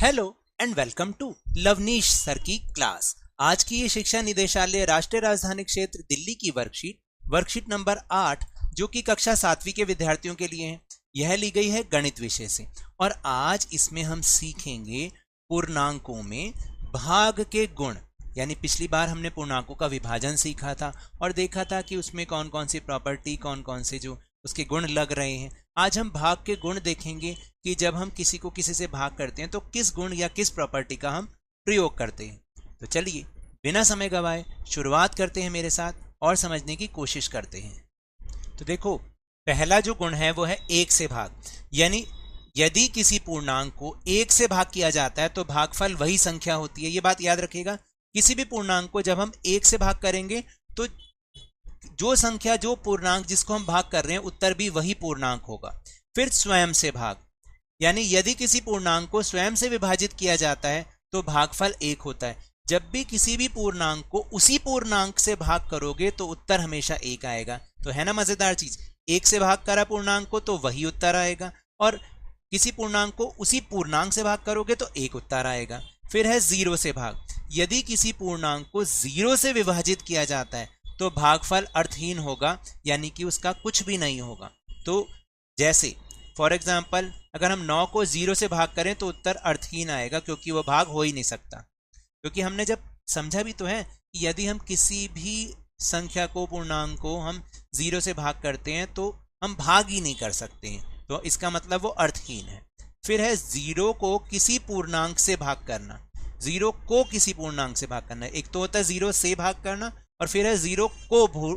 Hello and welcome to Lavneesh sir की class. आज की ये शिक्षा निदेशालय राष्ट्रीय राजधानी क्षेत्र दिल्ली की वर्कशीट नंबर 8 जो कि कक्षा 7वीं के विद्यार्थियों के लिए है, यह ली गई है गणित विषय से। और आज इसमें हम सीखेंगे पूर्णांकों में भाग के गुण। यानी पिछली बार हमने पूर्णांकों का विभाजन सीखा था और देखा था कि उसमें कौन कौन सी प्रॉपर्टी, कौन कौन से जो उसके गुण लग रहे हैं। आज हम भाग के गुण देखेंगे कि जब हम किसी को किसी से भाग करते हैं तो किस गुण या किस प्रॉपर्टी का हम प्रयोग करते हैं। तो चलिए बिना समय गवाए शुरुआत करते हैं मेरे साथ और समझने की कोशिश करते हैं। तो देखो, पहला जो गुण है वो है एक से भाग। यानी यदि किसी पूर्णांक को एक से भाग किया जाता है तो भागफल वही संख्या होती है। ये बात याद रखिएगा, किसी भी पूर्णांक को जब हम एक से भाग करेंगे तो जो संख्या, जो पूर्णांक जिसको हम भाग कर रहे हैं उत्तर भी वही पूर्णांक होगा। फिर स्वयं से भाग, यानी यदि किसी पूर्णांक को स्वयं से विभाजित किया जाता है तो भागफल एक होता है। जब भी किसी भी पूर्णांक को उसी पूर्णांक से भाग करोगे तो उत्तर हमेशा एक आएगा। तो है ना मजेदार चीज, एक से भाग करा पूर्णांक को तो वही उत्तर आएगा, और किसी पूर्णांक को उसी पूर्णांक से भाग करोगे तो एक उत्तर आएगा। फिर है जीरो से भाग, यदि किसी पूर्णांक को जीरो से विभाजित किया जाता है तो भागफल अर्थहीन होगा, यानी कि उसका कुछ भी नहीं होगा। तो जैसे फॉर एग्जाम्पल अगर हम 9 को 0 से भाग करें तो उत्तर अर्थहीन आएगा, क्योंकि वह भाग हो ही नहीं सकता। क्योंकि हमने जब समझा भी तो है कि यदि हम किसी भी संख्या को, पूर्णांक को हम 0 से भाग करते हैं तो हम भाग ही नहीं कर सकते हैं, तो इसका मतलब वो अर्थहीन है। फिर है 0 को किसी पूर्णांक से भाग करना। 0 को किसी पूर्णांक से भाग करना, एक तो होता है 0 से भाग करना और फिर है 0 को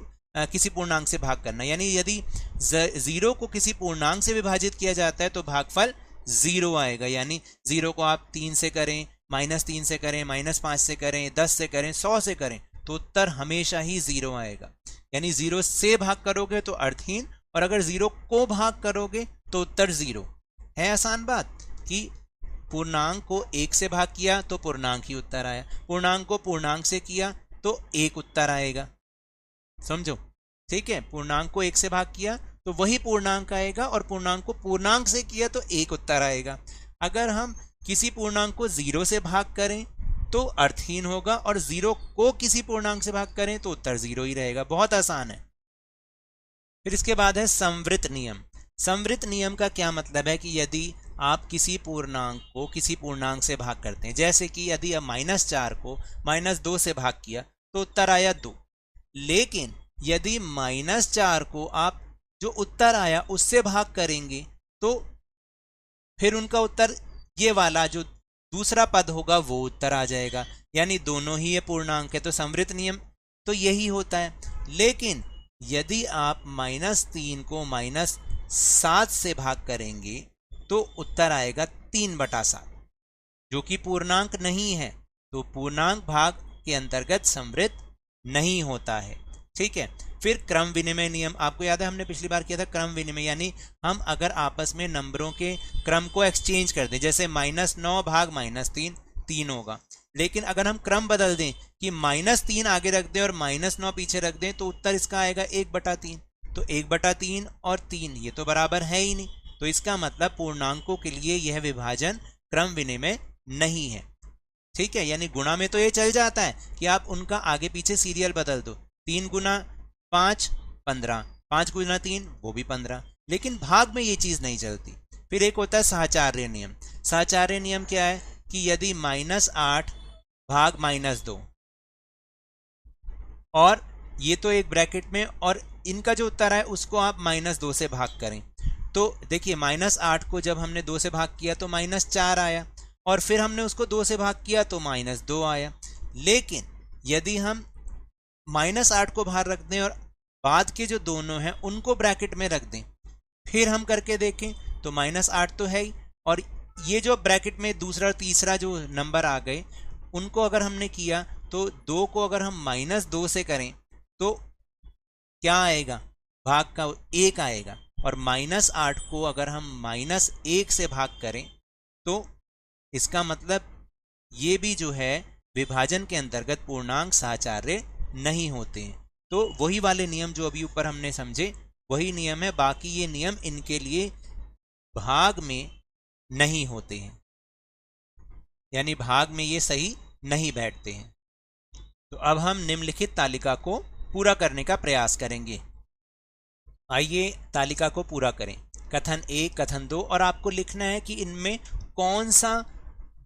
किसी पूर्णांक से भाग करना। यानी यदि 0 को किसी पूर्णांक से विभाजित किया जाता है तो भागफल 0 आएगा। यानी 0 को आप 3 से करें, -3 से करें, -5 से करें, 10 से करें, 100 से करें तो उत्तर हमेशा ही 0 आएगा। यानी 0 से भाग करोगे तो अर्थहीन, और अगर 0 को भाग करोगे तो उत्तर 0 है। आसान बात कि पूर्णांक को एक से भाग किया तो पूर्णांक ही उत्तर आया, पूर्णांक को पूर्णांक से किया तो एक उत्तर आएगा। समझो, ठीक है। पूर्णांक को एक से भाग किया तो वही पूर्णांक आएगा, और पूर्णांक को पूर्णांक से किया तो एक उत्तर आएगा। अगर हम किसी पूर्णांक को 0 से भाग करें तो अर्थहीन होगा, और 0 को किसी पूर्णांक से भाग करें तो उत्तर 0 ही रहेगा। बहुत आसान है। फिर इसके बाद है संवृत नियम। संवृत नियम का क्या मतलब है कि यदि आप किसी पूर्णांक को किसी पूर्णांक से भाग करते हैं, जैसे कि यदि आप -4 को -2 से भाग किया तो उत्तर आया 2, लेकिन यदि -4 को आप जो उत्तर आया उससे भाग करेंगे तो फिर उनका उत्तर, ये वाला जो दूसरा पद होगा वो उत्तर आ जाएगा। यानी दोनों ही ये पूर्णांक है, तो संवृत नियम तो यही होता है। लेकिन यदि आप -3 को -7 से भाग करेंगे तो उत्तर आएगा 3/7, जो कि पूर्णांक नहीं है। तो पूर्णांक भाग के अंतर्गत संवृत नहीं होता है, ठीक है। फिर क्रम विनिमय नियम, आपको याद है हमने पिछली बार किया था क्रम विनिमय। यानी हम अगर आपस में नंबरों के क्रम को एक्सचेंज कर दें, जैसे -9 भाग -3 3 होगा, लेकिन अगर हम क्रम बदल दें कि -3 आगे रख दें और -9 पीछे रख दें तो उत्तर इसका आएगा 1/3। तो 1/3 और 3 ये तो बराबर है ही नहीं, तो इसका मतलब पूर्णांकों के लिए यह विभाजन क्रम विनिमय नहीं है, ठीक है। यानी गुणा में तो ये चल जाता है कि आप उनका आगे पीछे सीरियल बदल दो, 3 गुना 5 15, 5 गुना 3 वो भी 15, लेकिन भाग में ये चीज नहीं चलती। फिर एक होता है साहचर्य नियम। साहचर्य नियम क्या है कि यदि -8 भाग -2, और ये तो एक ब्रैकेट में, और इनका जो उत्तर है उसको आप -2 से भाग करें, तो देखिए -8 को जब हमने 2 से भाग किया तो -4 आया, और फिर हमने उसको 2 से भाग किया तो -2 आया। लेकिन यदि हम -8 को बाहर रख दें और बाद के जो दोनों हैं उनको ब्रैकेट में रख दें, फिर हम करके देखें तो -8 तो है ही, और ये जो ब्रैकेट में दूसरा और तीसरा जो नंबर आ गए उनको अगर हमने किया तो 2 को अगर हम -2 से करें तो क्या आएगा, भाग का 1 आएगा, और -8 को अगर हम -1 से भाग करें तो इसका मतलब ये भी जो है विभाजन के अंतर्गत पूर्णांक साहचर्य नहीं होते हैं। तो वही वाले नियम जो अभी ऊपर हमने समझे वही नियम है, बाकी ये नियम इनके लिए भाग में नहीं होते हैं। यानी भाग में ये सही नहीं बैठते हैं। तो अब हम निम्नलिखित तालिका को पूरा करने का प्रयास करेंगे। आइए तालिका को पूरा करें। कथन 1, कथन 2, और आपको लिखना है कि इनमें कौन सा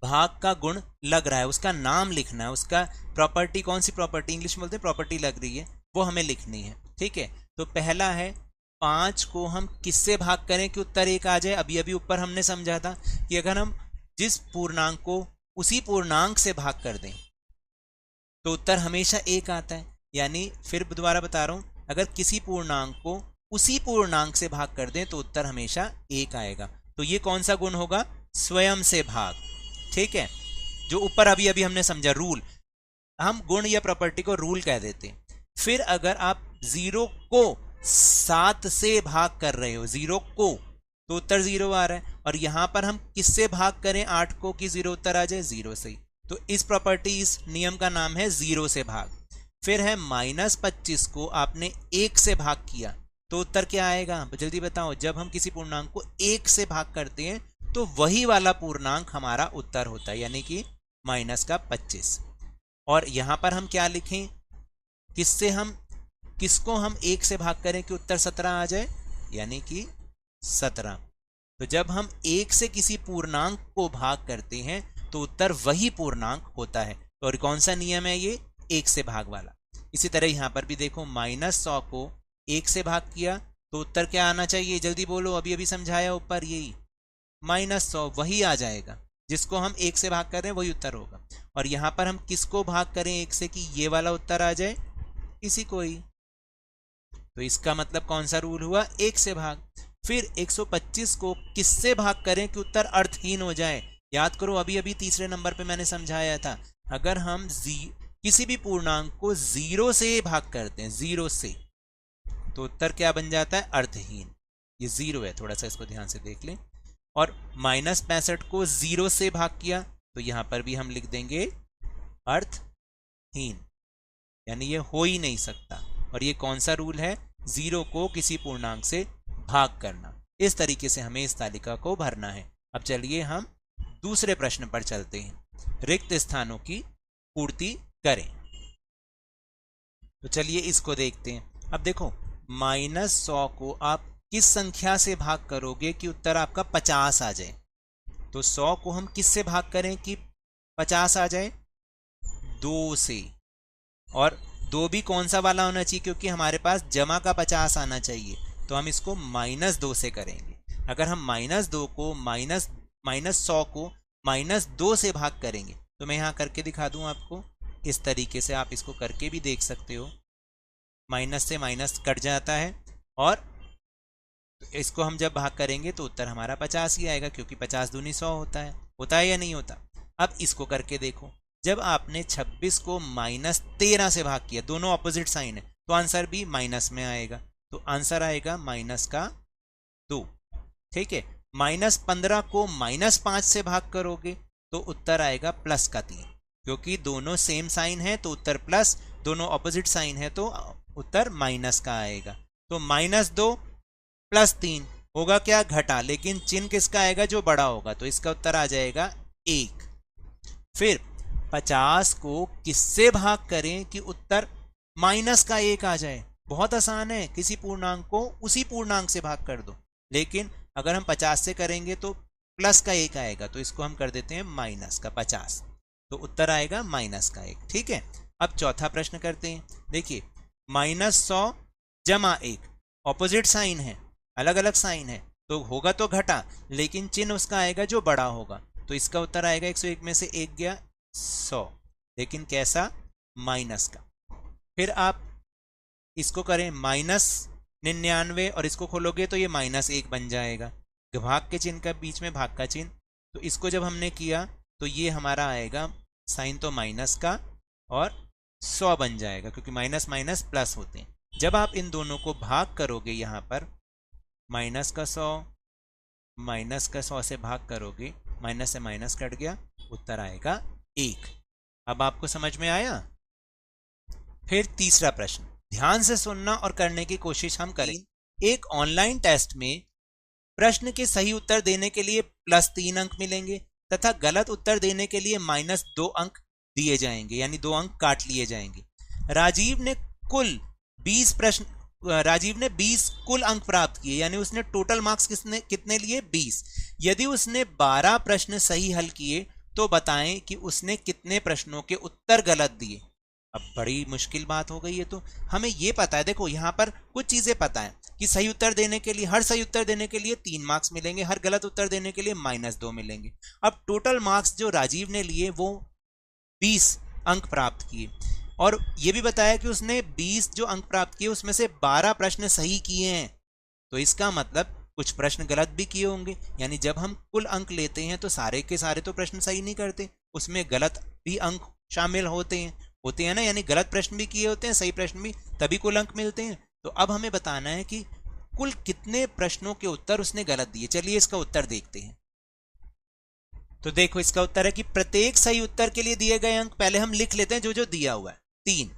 भाग का गुण लग रहा है, उसका नाम लिखना है, उसका प्रॉपर्टी, कौन सी प्रॉपर्टी, इंग्लिश में बोलते हैं प्रॉपर्टी लग रही है, वो हमें लिखनी है। ठीक है, तो पहला है 5 को हम किससे भाग करें कि उत्तर 1 आ जाए। अभी अभी ऊपर हमने समझा था कि अगर हम जिस पूर्णांक को उसी पूर्णांक से भाग कर दें तो उत्तर हमेशा 1 आता है। यानी फिर दोबारा बता रहा हूं, अगर किसी पूर्णांक को उसी पूर्णांक से भाग कर दें तो उत्तर हमेशा 1 आएगा। तो ये कौन सा गुण होगा, स्वयं से भाग। ठीक है, जो ऊपर अभी अभी हमने समझा रूल, हम गुण या प्रॉपर्टी को रूल कह देते हैं। फिर अगर आप 0 को 7 से भाग कर रहे हो, 0 को, तो उत्तर 0 आ रहा है। और यहां पर हम किससे भाग करें 8 को कि 0 उत्तर आ जाए, 0 से। तो इस प्रॉपर्टी, इस नियम का नाम है 0 से भाग। फिर है -25 को आपने 1 से भाग किया तो उत्तर क्या आएगा, जल्दी बताओ। जब हम किसी पूर्णांक को 1 से भाग करते हैं तो वही वाला पूर्णांक हमारा उत्तर होता है, यानी कि -25। और यहां पर हम क्या लिखें, किसको हम 1 से भाग करें कि उत्तर 17 आ जाए, यानी कि 17। तो जब हम 1 से किसी पूर्णांक को भाग करते हैं तो उत्तर वही पूर्णांक होता है। और कौन सा नियम है ये, 1 से भाग वाला। इसी तरह यहां पर भी देखो, -100 को 1 से भाग किया तो उत्तर क्या आना चाहिए, जल्दी बोलो, अभी अभी समझाया ऊपर, यही -100 वही आ जाएगा। जिसको हम 1 से भाग कर रहे हैं वही उत्तर होगा। और यहां पर हम किसको भाग करें 1 से कि ये वाला उत्तर आ जाए, इसी को ही। तो इसका मतलब कौन सा रूल हुआ, 1 से भाग। फिर 125 को किससे भाग करें कि उत्तर अर्थहीन हो जाए। याद करो, अभी अभी तीसरे नंबर पे मैंने समझाया था, अगर हम किसी भी पूर्णांक को 0 से भाग करते हैं, 0 से, तो उत्तर क्या बन जाता है, अर्थहीन। ये 0 है, थोड़ा सा इसको ध्यान से देख लें। और -65 को 0 से भाग किया तो यहां पर भी हम लिख देंगे अर्थहीन, यानी ये हो ही नहीं सकता। और ये कौन सा रूल है, 0 को किसी पूर्णांक से भाग करना। इस तरीके से हमें इस तालिका को भरना है। अब चलिए हम दूसरे प्रश्न पर चलते हैं, रिक्त स्थानों की पूर्ति करें। तो चलिए इसको देखते हैं। अब देखो, -100 को आप किस संख्या से भाग करोगे कि उत्तर आपका 50 आ जाए। तो 100 को हम किससे भाग करें कि 50 आ जाए, 2 से। और 2 भी कौन सा वाला होना चाहिए, क्योंकि हमारे पास जमा का 50 आना चाहिए, तो हम इसको -2 से करेंगे। अगर हम -2 को -100 को -2 से भाग करेंगे तो मैं यहां करके दिखा दूं आपको, इस तरीके से आप इसको करके भी देख सकते हो। माइनस से माइनस कट जाता है और इसको हम जब भाग करेंगे तो उत्तर हमारा 50 ही आएगा, क्योंकि 50 दूनी 100 होता है या नहीं होता। अब इसको करके देखो, जब आपने 26 को -13 से भाग किया, दोनों ऑपोजिट साइन है, तो आंसर भी माइनस में आएगा। तो आंसर आएगा -2। ठीक है, -15 को -5 से भाग करोगे तो उत्तर आएगा +3, क्योंकि दोनों सेम साइन है तो उत्तर प्लस, दोनों ऑपोजिट साइन है तो उत्तर माइनस का आएगा। तो -2 +3 होगा क्या, घटा, लेकिन चिन्ह किसका आएगा, जो बड़ा होगा, तो इसका उत्तर आ जाएगा 1। फिर 50 को किससे भाग करें कि उत्तर -1 आ जाए। बहुत आसान है, किसी पूर्णांक को उसी पूर्णांक से भाग कर दो। लेकिन अगर हम 50 से करेंगे तो +1 आएगा, तो इसको हम कर देते हैं -50, तो उत्तर आएगा -1। ठीक है, अब चौथा प्रश्न करते हैं। देखिए, -100 + 1 ऑपोजिट साइन है, अलग अलग साइन है, तो होगा तो घटा, लेकिन चिन्ह उसका आएगा जो बड़ा होगा, तो इसका उत्तर आएगा 101 में से 1 गया 100, लेकिन कैसा, माइनस का। फिर आप इसको करें -99 और इसको खोलोगे तो ये -1 बन जाएगा, भाग के चिन्ह का बीच में भाग का चिन्ह। तो इसको जब हमने किया तो ये हमारा आएगा साइन तो माइनस का और 100 बन जाएगा, क्योंकि माइनस माइनस प्लस होते हैं। जब आप इन दोनों को भाग करोगे, यहाँ पर -100 से भाग करोगे, माइनस से माइनस कट गया, उत्तर आएगा 1। अब आपको समझ में आया। फिर तीसरा प्रश्न, ध्यान से सुनना और करने की कोशिश हम करें। एक ऑनलाइन टेस्ट में प्रश्न के सही उत्तर देने के लिए +3 अंक मिलेंगे, तथा गलत उत्तर देने के लिए -2 अंक दिए जाएंगे, यानी 2 अंक काट लिए जाएंगे। राजीव ने 20 कुल अंक प्राप्त किए, यानी उसने टोटल मार्क्स कितने लिए 20। यदि उसने 12 प्रश्न सही हल किए तो बताएं कि उसने कितने प्रश्नों के उत्तर गलत दिए। अब बड़ी मुश्किल बात हो गई है। तो हमें यह पता है, देखो यहां पर कुछ चीजें पता है कि सही उत्तर देने के लिए, हर सही उत्तर देने के लिए 3 मार्क्स मिलेंगे, हर गलत उत्तर देने के लिए -2 मिलेंगे। अब टोटल मार्क्स जो राजीव ने लिए वो 20 अंक प्राप्त किए, और यह भी बताया कि उसने 20 जो अंक प्राप्त किए उसमें से 12 प्रश्न सही किए हैं। तो इसका मतलब कुछ प्रश्न गलत भी किए होंगे, यानी जब हम कुल अंक लेते हैं तो सारे के सारे तो प्रश्न सही नहीं करते, उसमें गलत भी अंक शामिल होते हैं ना, यानी गलत प्रश्न भी किए होते हैं, सही प्रश्न भी, तभी कुल अंक मिलते हैं। तो अब हमें बताना है कि कुल कितने प्रश्नों के उत्तर उसने गलत दिए। चलिए इसका उत्तर देखते हैं। तो देखो इसका उत्तर है कि प्रत्येक सही उत्तर के लिए दिए गए अंक पहले हम लिख लेते हैं, जो दिया हुआ है 3।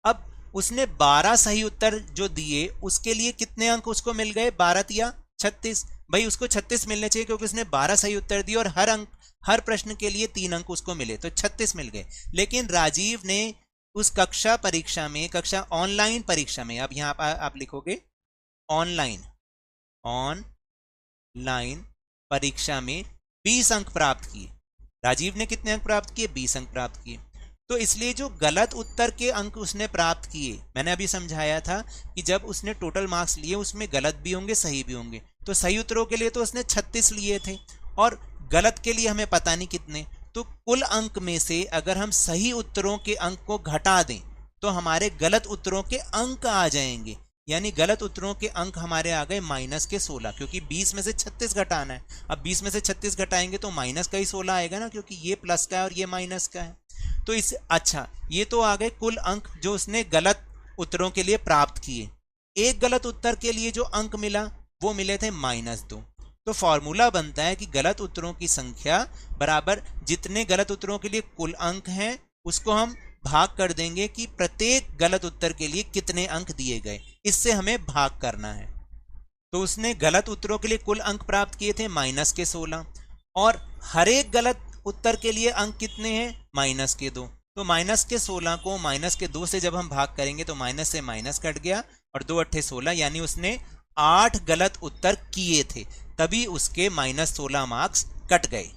अब उसने 12 सही उत्तर जो दिए उसके लिए कितने अंक उसको मिल गए, 12 × 36। भाई उसको 36 मिलने चाहिए क्योंकि उसने 12 सही उत्तर दिए और हर प्रश्न के लिए 3 अंक उसको मिले, तो 36 मिल गए। लेकिन राजीव ने उस कक्षा ऑनलाइन परीक्षा में, अब यहां आप लिखोगे ऑनलाइन परीक्षा में 20 अंक प्राप्त किए। राजीव ने कितने अंक प्राप्त किए, 20 अंक प्राप्त किए। तो इसलिए जो गलत उत्तर के अंक उसने प्राप्त किए, मैंने अभी समझाया था कि जब उसने टोटल मार्क्स लिए उसमें गलत भी होंगे सही भी होंगे। तो सही उत्तरों के लिए तो उसने 36 लिए थे और गलत के लिए हमें पता नहीं कितने। तो कुल अंक में से अगर हम सही उत्तरों के अंक को घटा दें तो हमारे गलत उत्तरों के अंक आ जाएंगे, यानी गलत उत्तरों के अंक हमारे आ गए -16, क्योंकि 20 में से 36 घटाना है। अब 20 में से 36 घटाएंगे तो माइनस का ही 16 आएगा ना, क्योंकि ये प्लस का है और ये माइनस का है। तो अच्छा, ये तो आ गए कुल अंक जो उसने गलत उत्तरों के लिए प्राप्त किए। एक गलत उत्तर के लिए जो अंक मिला वो मिले थे -2। तो फॉर्मूला बनता है कि गलत उत्तरों की संख्या बराबर जितने गलत उत्तरों के लिए कुल अंक हैं उसको हम भाग कर देंगे कि प्रत्येक गलत उत्तर के लिए कितने अंक दिए गए, इससे हमें भाग करना है। तो उसने गलत उत्तरों के लिए कुल अंक प्राप्त किए थे -16, और हर एक गलत उत्तर के लिए अंक कितने हैं, -2। तो -16 को -2 से जब हम भाग करेंगे तो माइनस से माइनस कट गया और 2 × 8 = 16, यानी उसने 8 गलत उत्तर किए थे, तभी उसके -16 मार्क्स कट गए।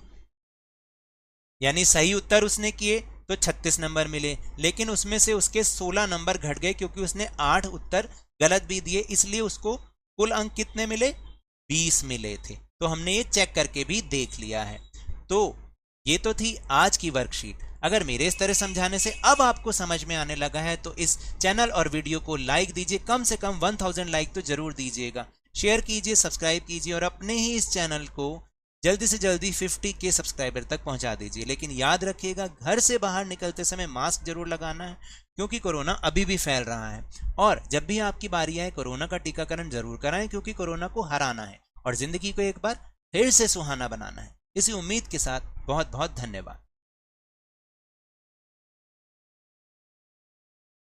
यानी सही उत्तर उसने किए तो 36 नंबर मिले, लेकिन उसमें से उसके 16 नंबर घट गए क्योंकि उसने 8 उत्तर गलत भी दिए, इसलिए उसको कुल अंक कितने मिले, 20 मिले थे। तो हमने ये चेक करके भी देख लिया है। तो ये तो थी आज की वर्कशीट। अगर मेरे इस तरह समझाने से अब आपको समझ में आने लगा है तो इस चैनल और वीडियो को लाइक दीजिए, कम से कम 1000 लाइक तो जरूर दीजिएगा, शेयर कीजिए, सब्सक्राइब कीजिए और अपने ही इस चैनल को जल्दी से जल्दी 50K सब्सक्राइबर तक पहुंचा दीजिए। लेकिन याद रखिएगा, घर से बाहर निकलते समय मास्क जरूर लगाना है क्योंकि कोरोना अभी भी फैल रहा है। और जब भी आपकी बारी आए कोरोना का टीकाकरण जरूर कराएं क्योंकि कोरोना को हराना है और जिंदगी को एक बार फिर से सुहाना बनाना है। इसी उम्मीद के साथ बहुत बहुत धन्यवाद।